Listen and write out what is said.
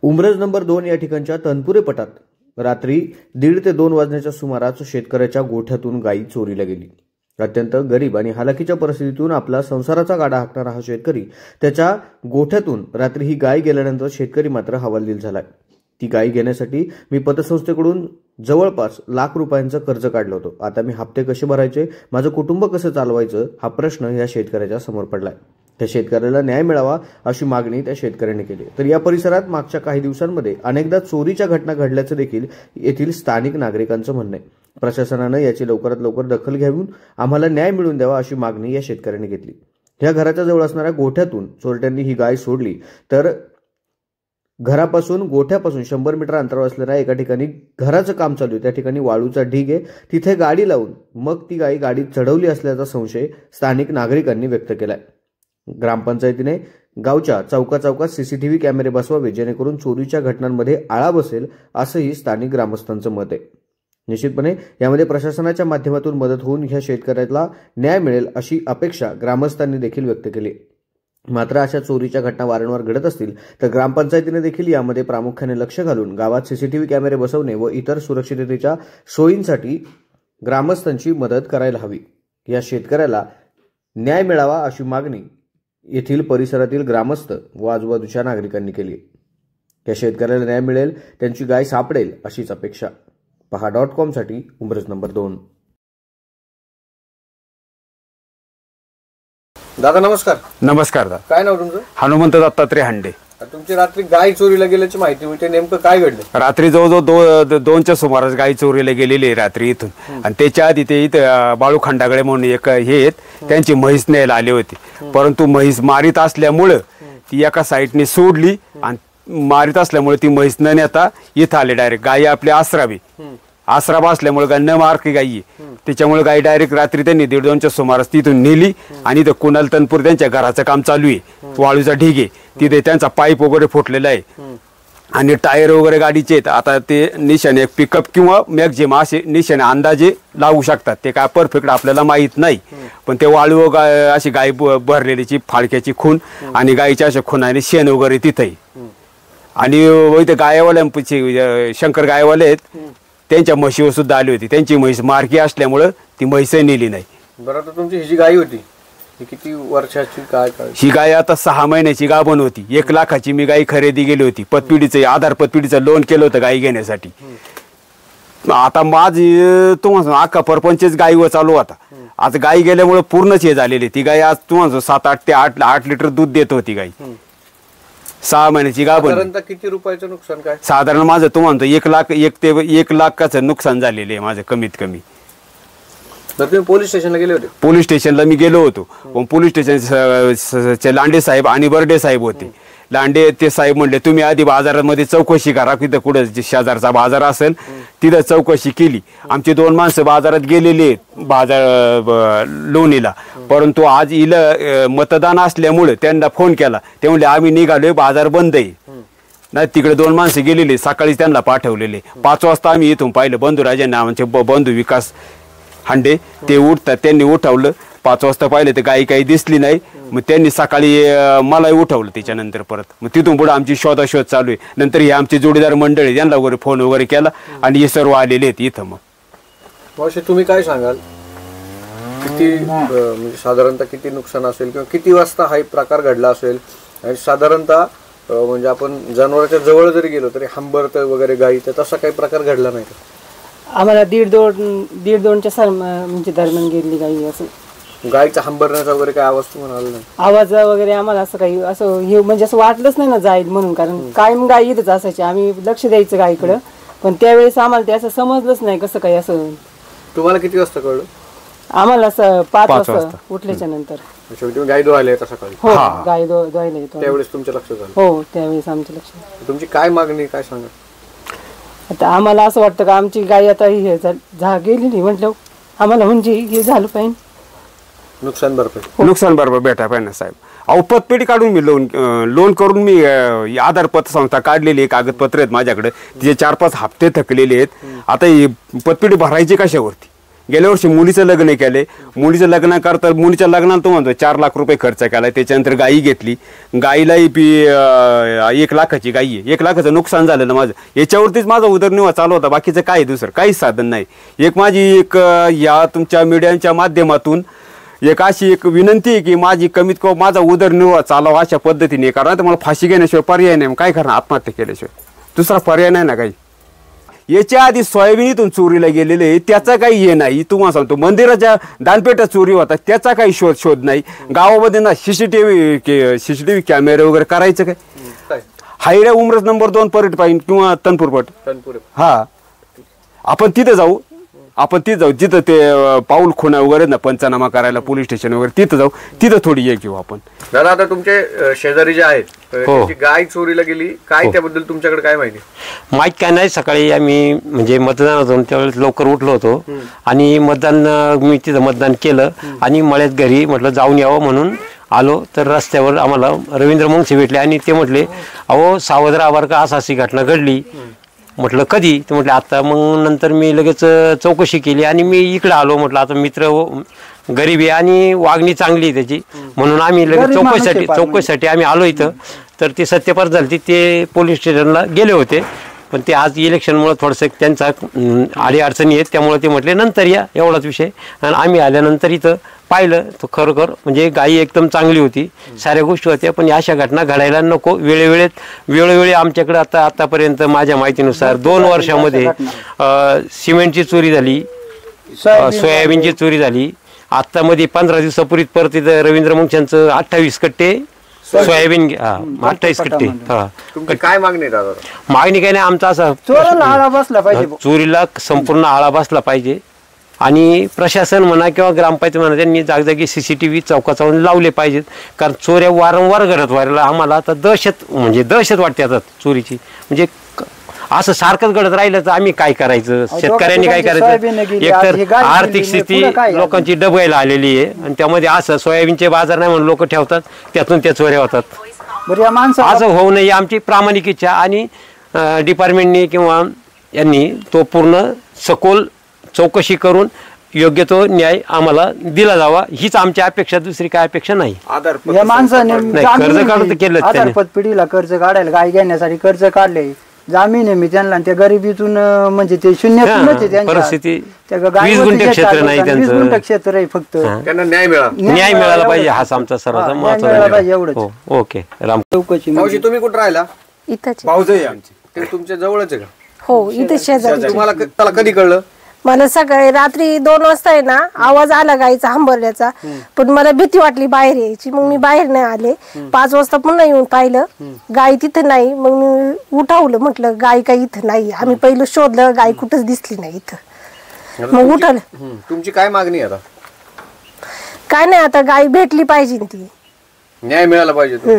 Umraj number 2 या ठिकाणच्या तनपुरे पटात रात्री 1:30 ते 2 वाजण्याच्या सुमारास शेतकऱ्याच्या गोठ्यातून गायी चोरीला गेली। अत्यंत गरीब आणि हालाकीच्या परिस्थितीतून आपला संसाराचा गाडा हाकणारा हा शेतकरी त्याच्या गोठ्यातून रात्री ही गाय गेल्यानंतर शेतकरी मात्र हवालदिल झालाय। ती गाय घेण्यासाठी मी पतसंस्थेकडून जवळपास लाख रुपयांचं कर्ज काढलं होतं। आता मी हप्ते कसे भरायचे, माझं कुटुंब कसं चालवायचं हा प्रश्न या शेतकऱ्याच्या समोर पडलाय। त्या शेतकऱ्याला न्याय मिळावा अशी मागणी त्या शेतकऱ्याने केली। तर या परिसरात मागच्या काही दिवसांमध्ये अनेकदा चोरीच्या घटना घडल्याचं देखील येथील स्थानिक नागरिकांचं म्हणणं आहे। प्रशासनानं याची लवकरात लवकर दखल घेऊन आम्हाला न्याय मिळवून द्यावा अशी मागणी या शेतकऱ्याने घेतली। या घराच्या जवळ असणाऱ्या गोठ्यातून चोरट्यांनी ही गाय सोडली तर गोठ्यापासून 100 मीटर अंतरावर असलेल्या एका ठिकाणी घराचं काम चालू आहे, त्या ठिकाणी वाळूचा ढीग आहे, तिथे गाडी लावून मग ती गाय गाडीत चढवली असल्याचा संशय स्थानिक नागरिकांनी व्यक्त केलाय। ग्रामपंचायतीने गावच्या चौकाचौकात सीसीटीव्ही कॅमेरे बसवावे जेणेकरून चोरीच्या घटनांमध्ये आळा बसेल असंही स्थानिक ग्रामस्थांचं मत आहे। निश्चितपणे यामध्ये प्रशासनाच्या माध्यमातून मदत होऊन ह्या शेतकऱ्याला न्याय मिळेल अशी अपेक्षा ग्रामस्थांनी देखील व्यक्त केली। मात्र अशा चोरीच्या घटना वारंवार घडत असतील तर ग्रामपंचायतीने देखील यामध्ये प्रामुख्याने लक्ष घालून गावात सीसीटीव्ही कॅमेरे बसवणे व इतर सुरक्षिततेच्या सोयींसाठी ग्रामस्थांची मदत करायला हवी। या शेतकऱ्याला न्याय मिळावा अशी मागणी येथील परिसरातील ग्रामस्थ व आजूबाजूच्या नागरिकांनी केली। त्या शेतकऱ्याला न्याय मिळेल, त्यांची गाय सापडेल अशीच अपेक्षा। पहा.com साठी उमरज नंबर 2। दादा नमस्कार। नमस्कार दादा। काय नाव तुमचं? हनुमंत दत्तात्रय हांडे। तुमची रात्री गाय चोरीला गेल्याची माहिती मिळते, नेमकं काय घडलं? रात्री जवळजवळ 2च्या सुमारास गाय चोरीला गेलेली रात्री इथून, आणि त्याच्या आधी ते इथं बाळू खंडागळे म्हणून एक हे त्यांची म्हैस न्यायला आले होते, परंतु म्हैस मारित असल्यामुळं ती एका साईडने सोडली आणि मारित असल्यामुळे ती म्हैस न नेता इथं आले डायरेक्ट। गाय आपली आसरा असल्यामुळे न मारकी गायी, त्याच्यामुळे गाय डायरेक्ट रात्री त्यांनी 1:30-2च्या सुमारास तिथून नेली आणि इथं कुणाल तनपूर त्यांच्या घराचं काम चालू आहे, वाळूचा ढीग आहे, तिथे त्यांचा पाईप वगैरे फुटलेला आहे आणि टायर वगैरे गाडीचे आहेत। आता ते निशाणे पिकअप किंवा मॅक्झिम असे निशाणे अंदाजे लावू शकतात, ते काय परफेक्ट आपल्याला माहीत नाही, पण ते वाळू अशी गाय भरलेलीची फाळक्याची खून आणि गायीच्या अशा खुनाने शेण वगैरे तिथे, आणि इथे गायवाल्यांची शंकर गायवाले आहेत त्यांच्या म्हशीवर सुद्धा आली होती। त्यांची म्हैस मारकी असल्यामुळं ती म्हैस नेली नाही। बरं, तर तुमची ही जी गाय होती ही किती वर्षाची काय? ही गाय आता 6 महिन्याची गाभण होती। 1 लाखाची मी गाय खरेदी केली होती, पतपिढीचं आधार पतपिढीचं लोन केलं होतं गाय घेण्यासाठी। आता माझी तुम्हाला अख्खा परपंचच गायीवर चालू होता। आज गाय गेल्यामुळे पूर्णच हे झालेली। ती गाय आज तुम्हाला 7 ते 8 लिटर दूध देत होती गाय, 6 महिन्याची गाभण। किती रुपयाचं नुकसान काय? साधारण माझं तुम्हाला 1 लाखाचं नुकसान झालेलं आहे माझं कमीत कमी। तुम्ही पोलीस स्टेशनला गेले होते? पोलीस स्टेशनला मी गेलो होतो, पण पोलीस स्टेशनचे लांडे साहेब आणि बर्डे साहेब होते। लांडे ते साहेब म्हणले तुम्ही आधी बाजारामध्ये चौकशी करा, तिथं कुठं शेजारचा बाजार असेल तिथं चौकशी केली। आमची 2 माणसं बाजारात गेलेली बाजार लोणीला, परंतु आज इला मतदान असल्यामुळे त्यांना फोन केला, ते म्हणले आम्ही निघालोय, बाजार बंद आहे। नाही, तिकडे 2 माणसं गेलेली, सकाळी त्यांना पाठवलेले। 5 वाजता आम्ही इथून पाहिलं, बंधुराजे नावाचे बंधू विकास हांडे ते उठतात, त्यांनी उठवलं। 5 वाजता पाहिलं तर गाई काही दिसली नाही, मग त्यांनी सकाळी मलाही उठवलं त्याच्यानंतर परत। मग तिथून पुढे आमची शोधाशोध चालू आहे। नंतर हे आमचे जोडीदार मंडळी त्यांना वगैरे फोन वगैरे केला आणि हे सर्व आलेले आहेत इथं। मग तुम्ही काय सांगाल, किती म्हणजे साधारणतः किती नुकसान असेल किंवा किती वाजता हा प्रकार घडला असेल? आणि साधारणतः म्हणजे आपण जनावरांच्या जवळ जरी गेलो तरी हंबरत वगैरे गाई, तर तसा काही प्रकार घडला नाही का? आम्हाला 1:30-2च्या म्हणजे दरम्यान गेली गाई। असं गायचा हंबरण्याचा वगैरे काय आवाज तुम्हाला आला नाही? आवाज वगैरे आम्हाला असं काही असं हे म्हणजे असं वाटलंच नाही ना जाईल म्हणून, कारण कायम गाय इथंच असायची, आम्ही लक्ष द्यायचं गायीकडं, पण त्यावेळेस आम्हाला ते असं समजलंच नाही कसं काही असं। तुम्हाला किती वाजता कळलं? आम्हाला असं 5 वाजता उठल्याच्या नंतर। तुम्ही गाय धुवायला येता सकाळी? हो, गाय धुवायला येतो त्यावेळेस तुमच्या लक्षात आलं? हो, त्यावेळेस आमच्या लक्षात। तुमची काय मागणी काय सांगा? आता आम्हाला असं वाटतं का आमची गाय आता हे गेलेली म्हटलं आम्हाला म्हणजे हे झालं पाहिजे, नुकसान भरपाई भेटा पाहिजे साहेब। अहो, पतपेढी काढून मी लोन करून मी आधार पतसंस्था काढलेली आहे, कागदपत्र आहेत माझ्याकडे, तिचे 4-5 हप्ते थकलेले आहेत। आता ही पतपेढी भरायची कशावरती? गेल्या वर्षी मुलीचं लग्न केले, मुलीचं लग्न करता मुलीच्या लग्नाला तो म्हणतो 4 लाख रुपये खर्च केला. त्याच्यानंतर गाई घेतली, गाईलाही 1 लाखाची गाई आहे. 1 लाखाचं नुकसान झालं ना माझं. याच्यावरतीच माझा उदरनिर्वाह चालू होता, बाकीचं काय दुसरं काहीच साधन नाही. माझी या तुमच्या मीडियाच्या माध्यमातून अशी एक विनंती आहे की माझी कमीत कमी माझा उदरनिर्वाह चालावा अशा पद्धतीने, कारण मला फाशी घेण्याशिवाय पर्याय नाही. काय करणार, आत्महत्या केल्याशिवाय दुसरा पर्याय नाही ना काही. याच्या आधी सोयाबीनीतून चोरीला गेलेले त्याचा काही हे नाही. तुम्हाला सांगतो मंदिराच्या दानपेट्या चोरी होतात त्याचा काही शोध नाही. गावामध्ये ना सीसीटीव्ही कॅमेरे वगैरे करायचं काय. हायऱ्या उमरस नंबर 2 परट पाहिजे किंवा तनपूरपट. हा आपण तिथे जाऊ जिथं ते पाऊल खुणा वगैरे ना पंचनामा करायला पोलीस स्टेशन वगैरे तिथं जाऊ, तिथं थोडी हे घेऊ आपण. दादा आता तुमचे शेजारी जे आहेत त्याची गाय चोरीला गेली, काय त्याबद्दल तुमच्याकडे काय माहिती? माहीत काय नाही. सकाळी आम्ही म्हणजे मतदानातून त्यावेळेस लवकर उठलो होतो आणि मी तिथं मतदान केलं आणि मळ्यात घरी म्हटलं जाऊन यावं म्हणून आलो. तर रस्त्यावर आम्हाला रवींद्र मुंगसे भेटले आणि ते म्हटले अहो सावध राहा बरं का, अशी घटना घडली. म्हटलं कधी? ते म्हटलं आता. मग नंतर मी लगेच चौकशी केली आणि मी इकडे आलो. म्हटलं आता मित्र गरीबी आणि वागणी चांगली त्याची म्हणून आम्ही लगेच चौकशीसाठी आम्ही आलो इथं. तर ते सत्यपार झाली, ते पोलीस स्टेशनला गेले होते. पण ते आज इलेक्शनमुळे थोडंसं त्यांचा अडीअडचणी आहेत, त्यामुळे ते म्हटले नंतर या, एवढाच विषय. आणि आम्ही आल्यानंतर इथं पाहिलं तर खरोखर म्हणजे गाई एकदम चांगली होती, साऱ्या गोष्टी होत्या. पण अशा घटना घडायला नको. वेळोवेळी आमच्याकडे आतापर्यंत माझ्या माहितीनुसार 2 वर्षामध्ये सिमेंटची चोरी झाली, सोयाबीनची चोरी झाली. आत्ता मध्ये 15 दिवसापूर्वी परत इथं रवींद्र मुंगशांचं 28 कट्टे सोयाबीन 28 कट्टे. काय मागणी? मागणी काय नाही, आमचा असा चोरीला संपूर्ण आळा बसला पाहिजे. आणि प्रशासन म्हणा किंवा ग्रामपंचायत म्हणा त्यांनी जागजागी CCTV चौकाचावून लावले पाहिजेत. कारण चोऱ्या वारंवार घडत व्हायला आम्हाला आता दहशत वाटते आता चोरीची. म्हणजे असं सारखंच घडत राहिलं तर आम्ही काय करायचं, शेतकऱ्यांनी काय करायचं. एकतर आर्थिक स्थिती लोकांची डबगायला आलेली आहे आणि त्यामध्ये असं सोयाबीनचे बाजार नाही म्हणून लोक ठेवतात, त्यातून त्या चोऱ्या होतात. असं होऊ नये आमची प्रामाणिक इच्छा. आणि डिपार्टमेंटनी किंवा यांनी तो पूर्ण सखोल चौकशी करून योग्य तो न्याय आम्हाला दिला जावा, हीच आमची अपेक्षा, दुसरी काय अपेक्षा नाही. या माणसाने कर्ज काढून केलं, आधारपत पिढीला कर्ज काढायला, गाय घेण्यासाठी कर्ज काढले, जामीन आहे मी त्यांना. त्या गरिबीतून म्हणजे ते शून्यातूनच परिस्थिती. 20 गुंठे क्षेत्र नाही त्यांचं, 20 गुंठे क्षेत्र आहे फक्त. त्यांना न्याय मिळाला पाहिजे, हाच आमचा सर्वात महत्त्वाचा एवढंच. ओके राम. चौकशी. मावशी तुम्ही कुठं राहिला? इथंच. भाऊजाई आमची ते तुमच्या जवळच आहे का? हो इथे शेजारी. तुम्हाला कधी कळलं? मला सकाळी रात्री 2 वाजता आहे ना आवाज आला गाईचा हंबरल्याचा, पण मला भीती वाटली बाहेर यायची. मग मी बाहेर नाही आले. 5 वाजता पुन्हा येऊन पाहिलं, गाय तिथे नाही. मग मी उठावलं, म्हटलं गाय काही इथं नाही. आम्ही पहिलं शोधलं, गाय कुठंच दिसली नाही इथं. मग उठवलं. तुमची काय मागणी आता? काय नाही, आता गाय भेटली पाहिजे, ती न्याय मिळाला पाहिजे.